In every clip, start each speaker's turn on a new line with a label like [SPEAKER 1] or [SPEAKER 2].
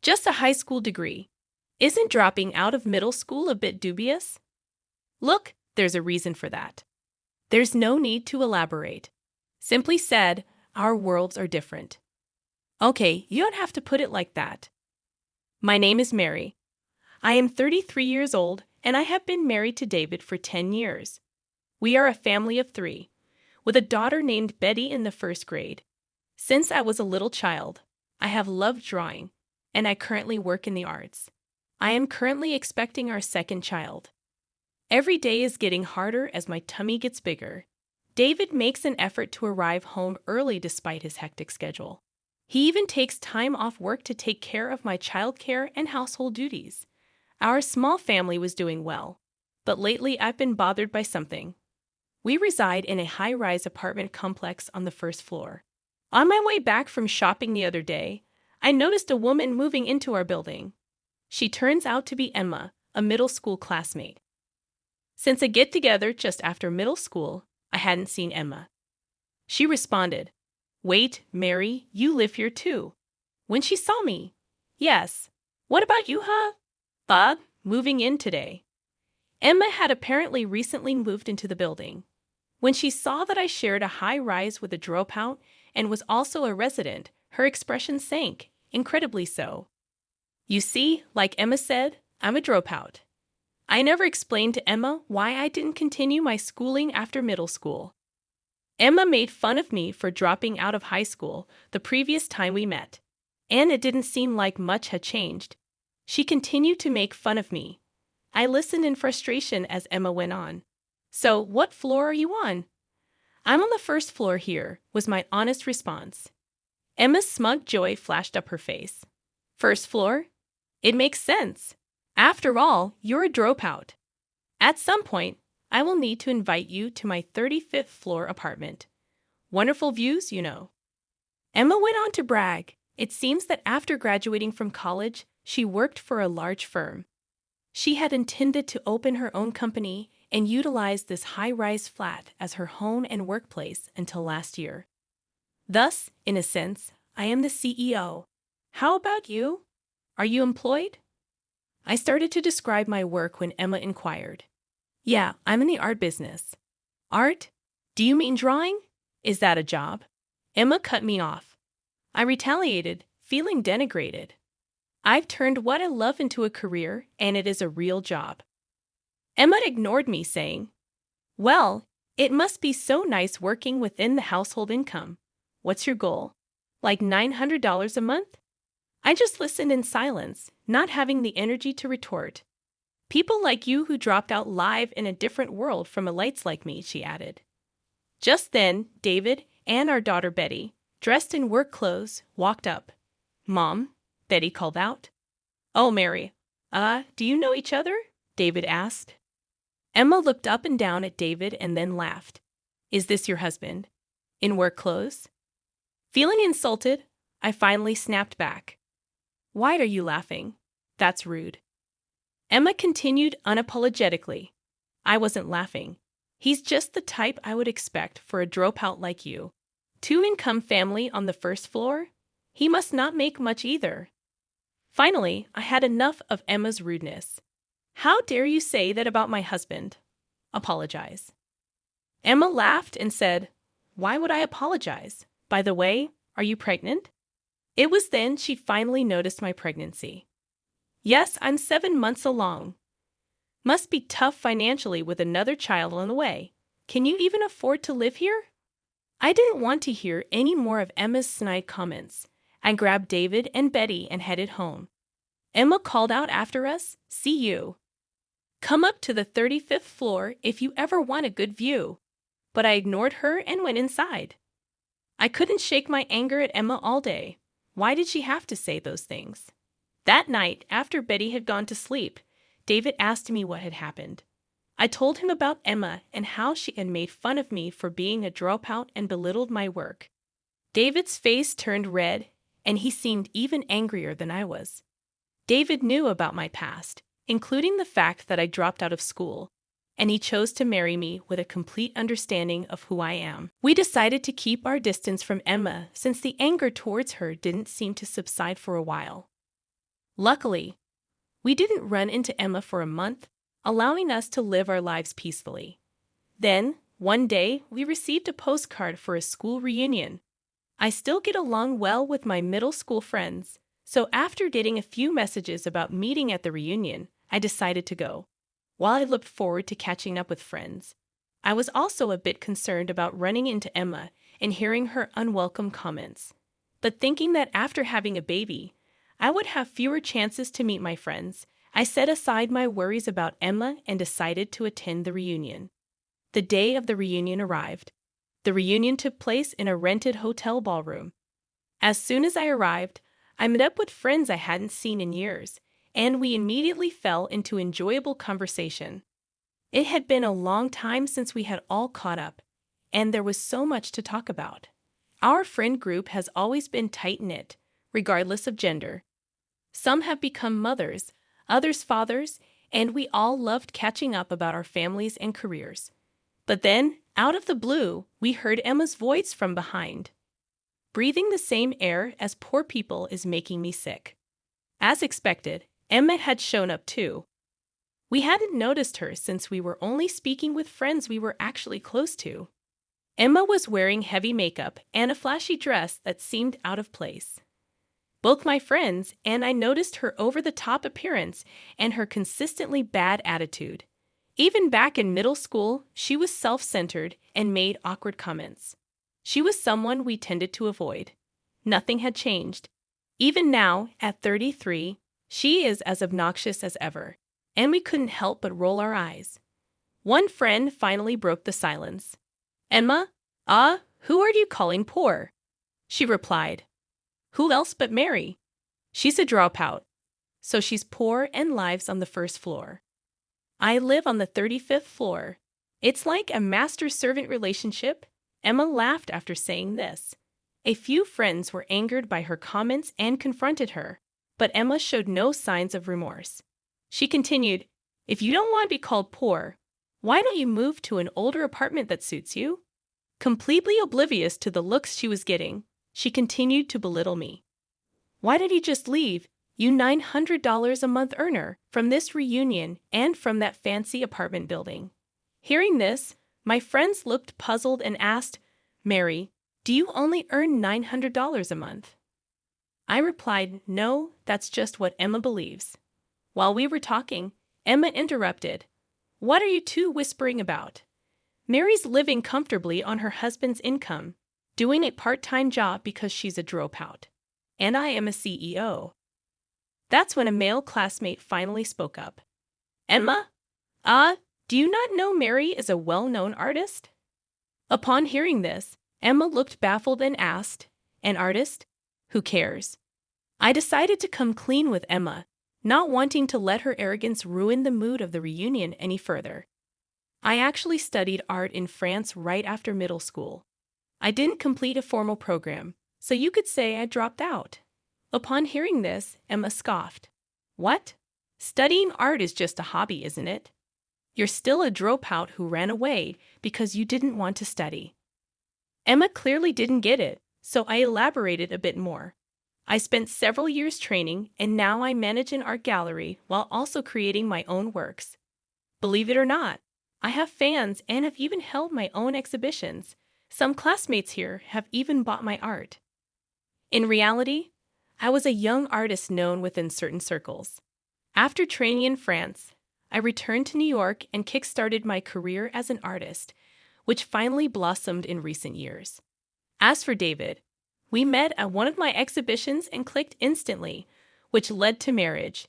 [SPEAKER 1] Just a high school degree. Isn't dropping out of middle school a bit dubious? Look, there's a reason for that. There's no need to elaborate. Simply said, our worlds are different. Okay, you don't have to put it like that. My name is Mary. I am 33 years old, and I have been married to David for 10 years. We are a family of 3, with a daughter named Betty in the first grade. Since I was a little child, I have loved drawing, and I currently work in the arts. I am currently expecting our second child. Every day is getting harder as my tummy gets bigger. David makes an effort to arrive home early despite his hectic schedule. He even takes time off work to take care of my childcare and household duties. Our small family was doing well, but lately I've been bothered by something. We reside in a high-rise apartment complex on the first floor. On my way back from shopping the other day, I noticed a woman moving into our building. She turns out to be Emma, a middle school classmate. Since a get-together just after middle school, I hadn't seen Emma. She responded, "Wait, Mary, you live here too." When she saw me, "Yes. What about you, huh? Bob, moving in today." Emma had apparently recently moved into the building. When she saw that I shared a high rise with a dropout and was also a resident, her expression sank, incredibly so. You see, like Emma said, I'm a dropout. I never explained to Emma why I didn't continue my schooling after middle school. Emma made fun of me for dropping out of high school the previous time we met, and it didn't seem like much had changed. She continued to make fun of me. I listened in frustration as Emma went on. "So, what floor are you on?" "I'm on the first floor here," was my honest response. Emma's smug joy flashed up her face. "First floor? It makes sense. After all, you're a dropout. At some point, I will need to invite you to my 35th floor apartment. Wonderful views, you know." Emma went on to brag. It seems that after graduating from college, she worked for a large firm. She had intended to open her own company and utilize this high-rise flat as her home and workplace until last year. Thus, in a sense, I am the CEO. How about you? Are you employed? I started to describe my work when Emma inquired. "Yeah, I'm in the art business." "Art? Do you mean drawing? Is that a job?" Emma cut me off. I retaliated, feeling denigrated. I've turned what I love into a career, and it is a real job. Emma ignored me, saying, "Well, it must be so nice working within the household income. What's your goal? Like $900 a month?" I just listened in silence, not having the energy to retort. "People like you who dropped out live in a different world from elites like me," she added. Just then, David and our daughter Betty, dressed in work clothes, walked up. "Mom," Betty called out. "Oh, Mary. Do you know each other?" David asked. Emma looked up and down at David and then laughed. "Is this your husband? In work clothes?" Feeling insulted, I finally snapped back. "Why are you laughing? That's rude." Emma continued unapologetically. "I wasn't laughing. He's just the type I would expect for a dropout like you. 2-income family on the first floor? He must not make much either." Finally, I had enough of Emma's rudeness. "How dare you say that about my husband? Apologize." Emma laughed and said, "Why would I apologize? By the way, are you pregnant?" It was then she finally noticed my pregnancy. "Yes, I'm 7 months along." "Must be tough financially with another child on the way. Can you even afford to live here?" I didn't want to hear any more of Emma's snide comments. I grabbed David and Betty and headed home. Emma called out after us, "See you. Come up to the 35th floor if you ever want a good view." But I ignored her and went inside. I couldn't shake my anger at Emma all day. Why did she have to say those things? That night, after Betty had gone to sleep, David asked me what had happened. I told him about Emma and how she had made fun of me for being a dropout and belittled my work. David's face turned red, and he seemed even angrier than I was. David knew about my past, including the fact that I dropped out of school, and he chose to marry me with a complete understanding of who I am. We decided to keep our distance from Emma since the anger towards her didn't seem to subside for a while. Luckily, we didn't run into Emma for a month, allowing us to live our lives peacefully. Then, one day, we received a postcard for a school reunion. I still get along well with my middle school friends, so after getting a few messages about meeting at the reunion, I decided to go. While I looked forward to catching up with friends, I was also a bit concerned about running into Emma and hearing her unwelcome comments. But thinking that after having a baby, I would have fewer chances to meet my friends, I set aside my worries about Emma and decided to attend the reunion. The day of the reunion arrived. The reunion took place in a rented hotel ballroom. As soon as I arrived, I met up with friends I hadn't seen in years, and we immediately fell into enjoyable conversation. It had been a long time since we had all caught up, and there was so much to talk about. Our friend group has always been tight-knit, regardless of gender. Some have become mothers, others fathers, and we all loved catching up about our families and careers. But then, out of the blue, we heard Emma's voice from behind. Breathing the same air as poor people is making me sick. As expected, Emma had shown up too. We hadn't noticed her since we were only speaking with friends we were actually close to. Emma was wearing heavy makeup and a flashy dress that seemed out of place. Both my friends and I noticed her over-the-top appearance and her consistently bad attitude. Even back in middle school, she was self-centered and made awkward comments. She was someone we tended to avoid. Nothing had changed. Even now, at 33, she is as obnoxious as ever, and we couldn't help but roll our eyes. One friend finally broke the silence. "Emma, who are you calling poor?" She replied. "Who else but Mary? She's a dropout, so she's poor and lives on the first floor. I live on the 35th floor. It's like a master-servant relationship." Emma laughed after saying this. A few friends were angered by her comments and confronted her, but Emma showed no signs of remorse. She continued, "If you don't want to be called poor, why don't you move to an older apartment that suits you?" Completely oblivious to the looks she was getting, she continued to belittle me. "Why did you just leave, you $900 a month earner, from this reunion and from that fancy apartment building?" Hearing this, my friends looked puzzled and asked, "Mary, do you only earn $900 a month?" I replied, "No, that's just what Emma believes." While we were talking, Emma interrupted. "What are you two whispering about? Mary's living comfortably on her husband's income, doing a part-time job because she's a dropout. And I am a CEO. That's when a male classmate finally spoke up. "Emma, do you not know Mary is a well-known artist?" Upon hearing this, Emma looked baffled and asked, "An artist? Who cares?" I decided to come clean with Emma, not wanting to let her arrogance ruin the mood of the reunion any further. I actually studied art in France right after middle school. I didn't complete a formal program, so you could say I dropped out. Upon hearing this, Emma scoffed. "What? Studying art is just a hobby, isn't it? You're still a dropout who ran away because you didn't want to study." Emma clearly didn't get it, so I elaborated a bit more. I spent several years training, and now I manage an art gallery while also creating my own works. Believe it or not, I have fans and have even held my own exhibitions. Some classmates here have even bought my art. In reality, I was a young artist known within certain circles. After training in France, I returned to New York and kickstarted my career as an artist, which finally blossomed in recent years. As for David, we met at one of my exhibitions and clicked instantly, which led to marriage.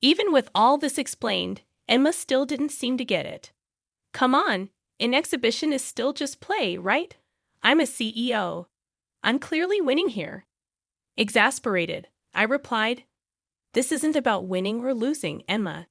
[SPEAKER 1] Even with all this explained, Emma still didn't seem to get it. "Come on, an exhibition is still just play, right? I'm a CEO. I'm clearly winning here." Exasperated, I replied, "This isn't about winning or losing, Emma.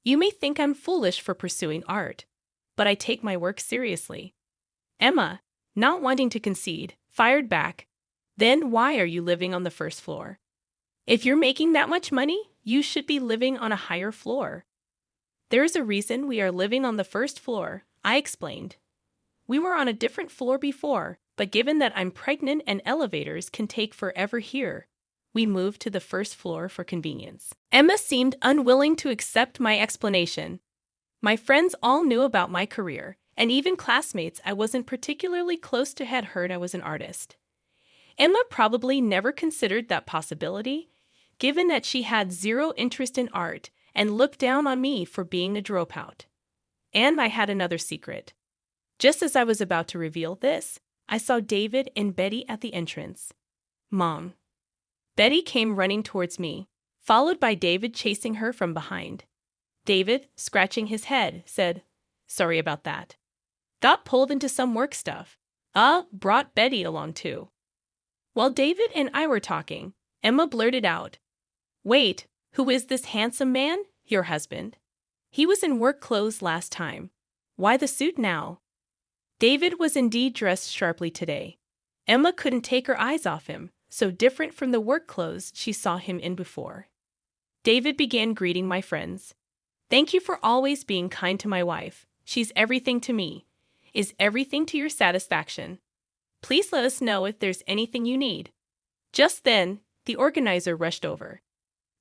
[SPEAKER 1] You may think I'm foolish for pursuing art, but I take my work seriously." Emma, not wanting to concede, fired back, "Then why are you living on the first floor? If you're making that much money, you should be living on a higher floor." "There is a reason we are living on the first floor," I explained. "We were on a different floor before, but given that I'm pregnant and elevators can take forever here, we moved to the first floor for convenience. Emma seemed unwilling to accept my explanation. My friends all knew about my career, and even classmates I wasn't particularly close to had heard I was an artist. Emma probably never considered that possibility, given that she had zero interest in art and looked down on me for being a dropout. And I had another secret. Just as I was about to reveal this, I saw David and Betty at the entrance. Mom. Betty came running towards me, followed by David chasing her from behind. David, scratching his head, said, "Sorry about that. Got pulled into some work stuff. Brought Betty along too." While David and I were talking, Emma blurted out, "Wait, who is this handsome man? Your husband. He was in work clothes last time. Why the suit now?" David was indeed dressed sharply today. Emma couldn't take her eyes off him, so different from the work clothes she saw him in before. David began greeting my friends. "Thank you for always being kind to my wife. She's everything to me. Is everything to your satisfaction. Please let us know if there's anything you need." Just then, the organizer rushed over.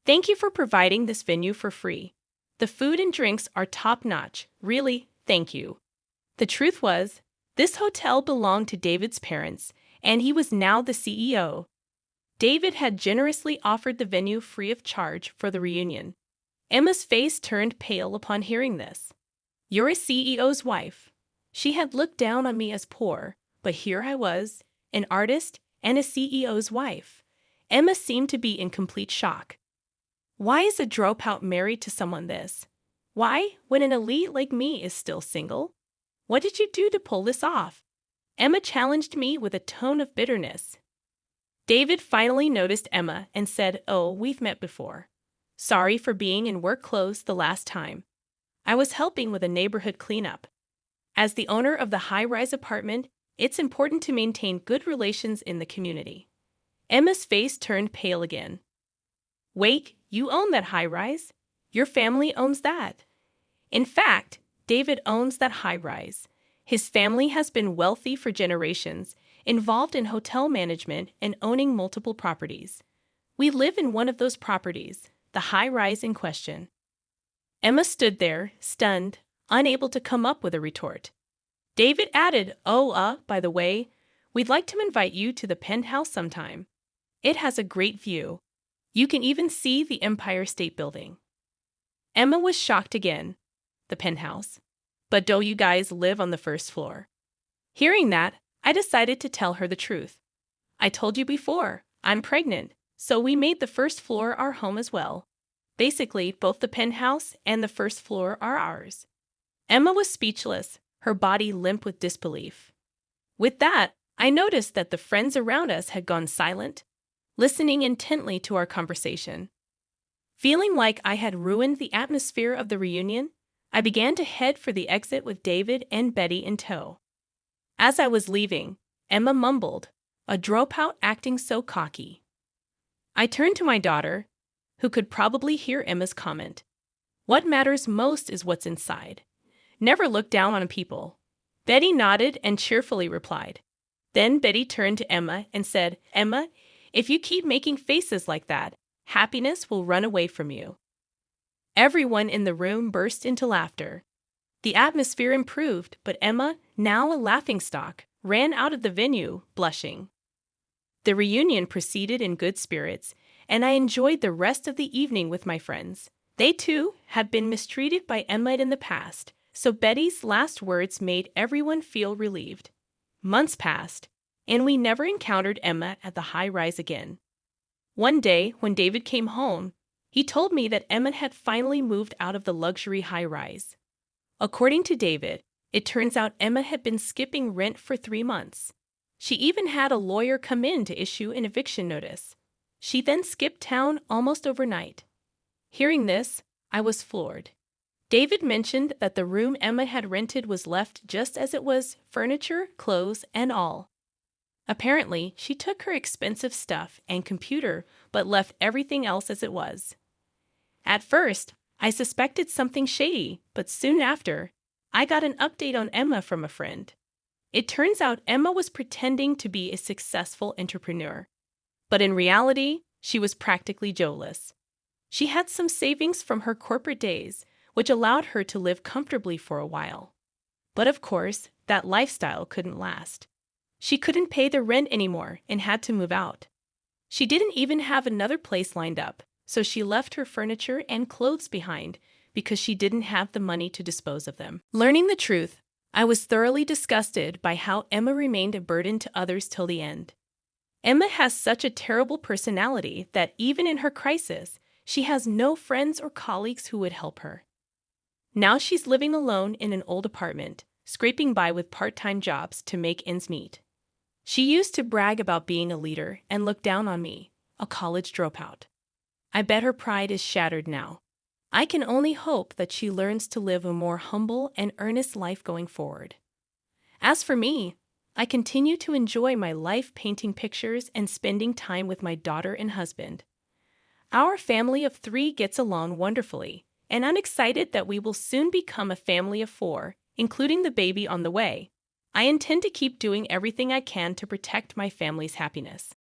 [SPEAKER 1] "Thank you for providing this venue for free. The food and drinks are top-notch. Really, thank you." The truth was, this hotel belonged to David's parents, and he was now the CEO. David had generously offered the venue free of charge for the reunion. Emma's face turned pale upon hearing this. "You're a CEO's wife." She had looked down on me as poor, but here I was, an artist and a CEO's wife. Emma seemed to be in complete shock. Why is a dropout married to someone this? Why, when an elite like me is still single? What did you do to pull this off? Emma challenged me with a tone of bitterness. David finally noticed Emma and said, "Oh, we've met before. Sorry for being in work clothes the last time. I was helping with a neighborhood cleanup. As the owner of the high-rise apartment, it's important to maintain good relations in the community." Emma's face turned pale again. "Wait, you own that high-rise? Your family owns that?" In fact, David owns that high-rise. His family has been wealthy for generations, involved in hotel management and owning multiple properties. We live in one of those properties, the high-rise in question. Emma stood there, stunned, unable to come up with a retort. David added, by the way, we'd like to invite you to the penthouse sometime. It has a great view. You can even see the Empire State Building." Emma was shocked again. The penthouse. But don't you guys live on the first floor? Hearing that, I decided to tell her the truth. "I told you before, I'm pregnant, so we made the first floor our home as well. Basically, both the penthouse and the first floor are ours." Emma was speechless, her body limp with disbelief. With that, I noticed that the friends around us had gone silent, listening intently to our conversation. Feeling like I had ruined the atmosphere of the reunion, I began to head for the exit with David and Betty in tow. As I was leaving, Emma mumbled, "A dropout acting so cocky." I turned to my daughter, who could probably hear Emma's comment. What matters most is what's inside. Never look down on people. Betty nodded and cheerfully replied. Then Betty turned to Emma and said, "Emma, if you keep making faces like that, happiness will run away from you." Everyone in the room burst into laughter. The atmosphere improved, but Emma, now a laughingstock, ran out of the venue, blushing. The reunion proceeded in good spirits, and I enjoyed the rest of the evening with my friends. They, too, had been mistreated by Emma in the past, so Betty's last words made everyone feel relieved. Months passed, and we never encountered Emma at the high-rise again. One day, when David came home, he told me that Emma had finally moved out of the luxury high-rise. According to David, it turns out Emma had been skipping rent for 3 months. She even had a lawyer come in to issue an eviction notice. She then skipped town almost overnight. Hearing this, I was floored. David mentioned that the room Emma had rented was left just as it was, furniture, clothes, and all. Apparently, she took her expensive stuff and computer, but left everything else as it was. At first, I suspected something shady, but soon after, I got an update on Emma from a friend. It turns out Emma was pretending to be a successful entrepreneur. But in reality, she was practically Joeless. She had some savings from her corporate days, which allowed her to live comfortably for a while. But of course, that lifestyle couldn't last. She couldn't pay the rent anymore and had to move out. She didn't even have another place lined up, so she left her furniture and clothes behind because she didn't have the money to dispose of them. Learning the truth, I was thoroughly disgusted by how Emma remained a burden to others till the end. Emma has such a terrible personality that even in her crisis, she has no friends or colleagues who would help her. Now she's living alone in an old apartment, scraping by with part-time jobs to make ends meet. She used to brag about being a leader and look down on me, a college dropout. I bet her pride is shattered now. I can only hope that she learns to live a more humble and earnest life going forward. As for me, I continue to enjoy my life painting pictures and spending time with my daughter and husband. Our family of 3 gets along wonderfully, and I'm excited that we will soon become a family of 4, including the baby on the way. I intend to keep doing everything I can to protect my family's happiness.